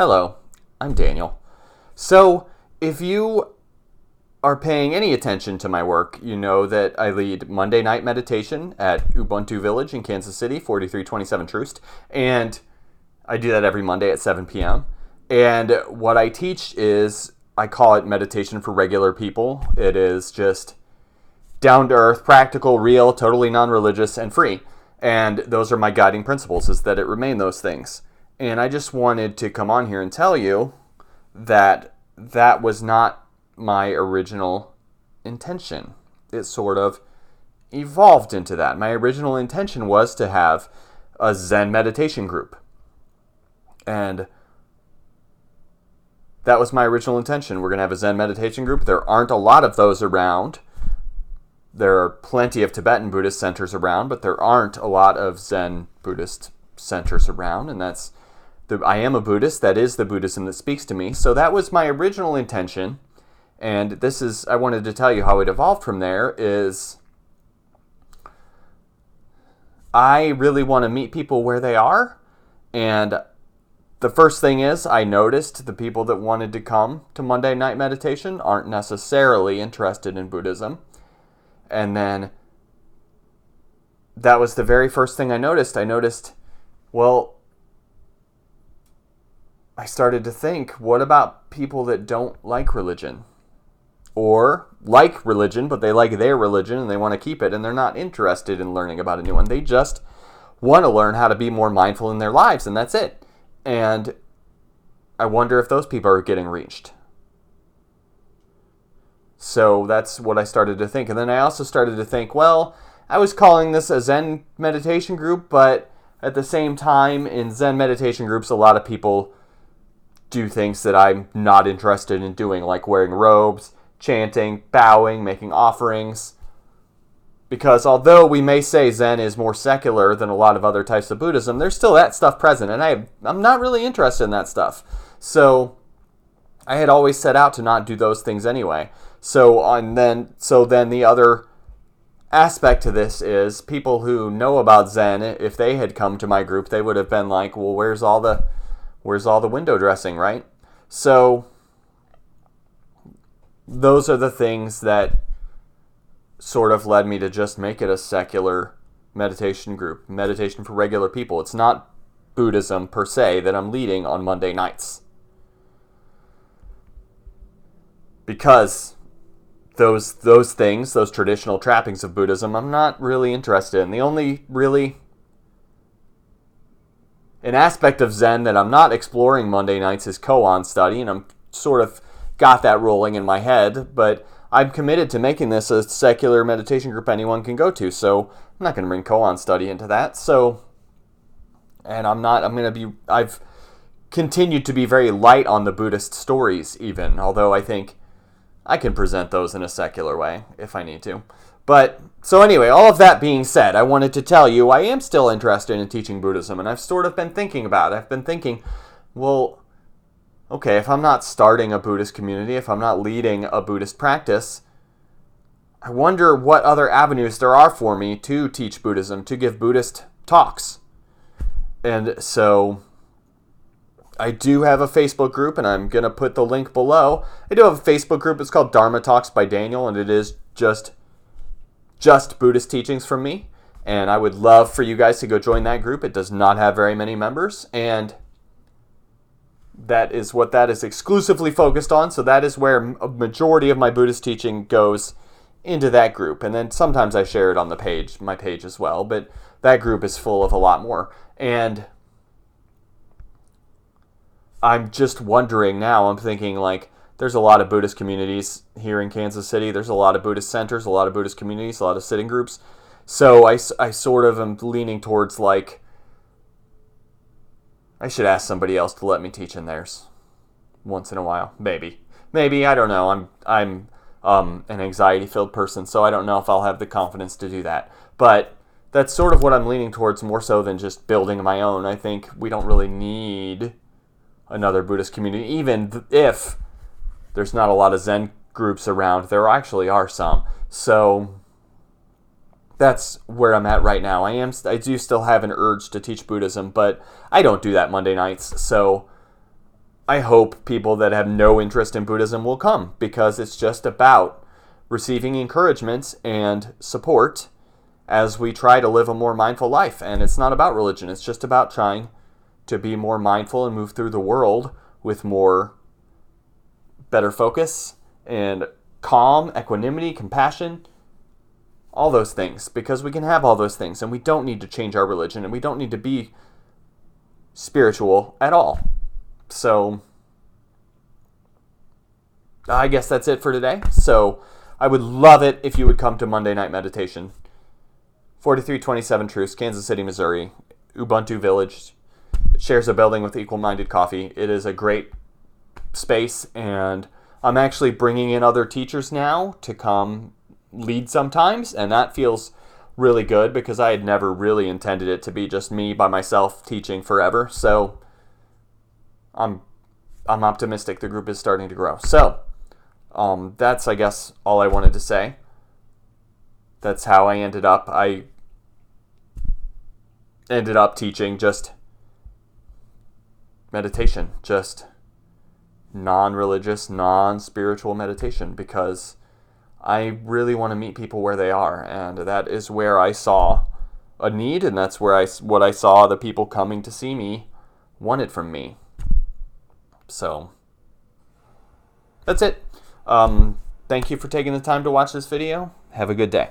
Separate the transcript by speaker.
Speaker 1: Hello, I'm Daniel. So, if you are paying any attention to my work, you know that I lead Monday night meditation at Ubuntu Village in Kansas City, 4327 Troost, and I do that every Monday at 7 p.m. And what I teach is, I call it meditation for regular people. It is just down-to-earth, practical, real, totally non-religious, and free. And those are my guiding principles, is that it remain those things. And I just wanted to come on here and tell you that that was not my original intention. It sort of evolved into that. My original intention was to have a Zen meditation group. And that was my original intention. We're going to have a Zen meditation group. There aren't a lot of those around. There are plenty of Tibetan Buddhist centers around, but there aren't a lot of Zen Buddhist centers around, and I am a Buddhist. That is the Buddhism that speaks to me. So that was my original intention, and I wanted to tell you how it evolved from there. Is I really want to meet people where they are, and the first thing is I noticed the people that wanted to come to Monday night meditation aren't necessarily interested in Buddhism. And then that was the very first thing I noticed. I started to think, what about people that don't like religion? Or like religion, but they like their religion and they want to keep it, and they're not interested in learning about a new one. They just want to learn how to be more mindful in their lives, and that's it. And I wonder if those people are getting reached. So that's what I started to think. And then I also started to think, well, I was calling this a Zen meditation group, but at the same time, in Zen meditation groups, a lot of people do things that I'm not interested in doing, like wearing robes, chanting, bowing, making offerings. Because although we may say Zen is more secular than a lot of other types of Buddhism, there's still that stuff present, and I'm not really interested in that stuff. So I had always set out to not do those things anyway. So then the other aspect to this is people who know about Zen, if they had come to my group, they would have been like, well, where's all the window dressing, right? So those are the things that sort of led me to just make it a secular meditation group, meditation for regular people. It's not Buddhism per se that I'm leading on Monday nights. Because those things, those traditional trappings of Buddhism, I'm not really interested in. The only really an aspect of Zen that I'm not exploring Monday nights is koan study, and I'm sort of got that rolling in my head, but I'm committed to making this a secular meditation group anyone can go to, so I'm not going to bring koan study into that. I've continued to be very light on the Buddhist stories even, although I think I can present those in a secular way if I need to. But, so anyway, all of that being said, I wanted to tell you I am still interested in teaching Buddhism, and I've sort of been thinking about it. I've been thinking, well, okay, if I'm not starting a Buddhist community, if I'm not leading a Buddhist practice, I wonder what other avenues there are for me to teach Buddhism, to give Buddhist talks. And so I do have a Facebook group, and I'm going to put the link below. I do have a Facebook group. It's called Dharma Talks by Daniel, and it is just Buddhist teachings from me. And I would love for you guys to go join that group. It does not have very many members, and that is what that is exclusively focused on. So that is where a majority of my Buddhist teaching goes, into that group. And then sometimes I share it on my page as well, but that group is full of a lot more. And I'm just wondering now, I'm thinking like, there's a lot of Buddhist communities here in Kansas City. There's a lot of Buddhist centers, a lot of Buddhist communities, a lot of sitting groups. So I sort of am leaning towards like, I should ask somebody else to let me teach in theirs once in a while. Maybe, I don't know. I'm an anxiety-filled person, so I don't know if I'll have the confidence to do that. But that's sort of what I'm leaning towards, more so than just building my own. I think we don't really need another Buddhist community, even if there's not a lot of Zen groups around. There actually are some. So that's where I'm at right now. I do still have an urge to teach Buddhism, but I don't do that Monday nights. So I hope people that have no interest in Buddhism will come, because it's just about receiving encouragement and support as we try to live a more mindful life. And it's not about religion. It's just about trying to be more mindful and move through the world with better focus and calm, equanimity, compassion, all those things, because we can have all those things, and we don't need to change our religion, and we don't need to be spiritual at all. So I guess that's it for today. So I would love it if you would come to Monday Night Meditation, 4327 Truce, Kansas City, Missouri, Ubuntu Village. It shares a building with Equal Minded Coffee. It is a great space, and I'm actually bringing in other teachers now to come lead sometimes, and that feels really good, because I had never really intended it to be just me by myself teaching forever. So I'm optimistic the group is starting to grow. So that's, I guess, all I wanted to say. That's how I ended up. I ended up teaching just meditation, just non-religious, non-spiritual meditation, because I really want to meet people where they are, and that is where I saw a need, and that's where what I saw the people coming to see me wanted from me. So that's it. Thank you for taking the time to watch this video. Have a good day.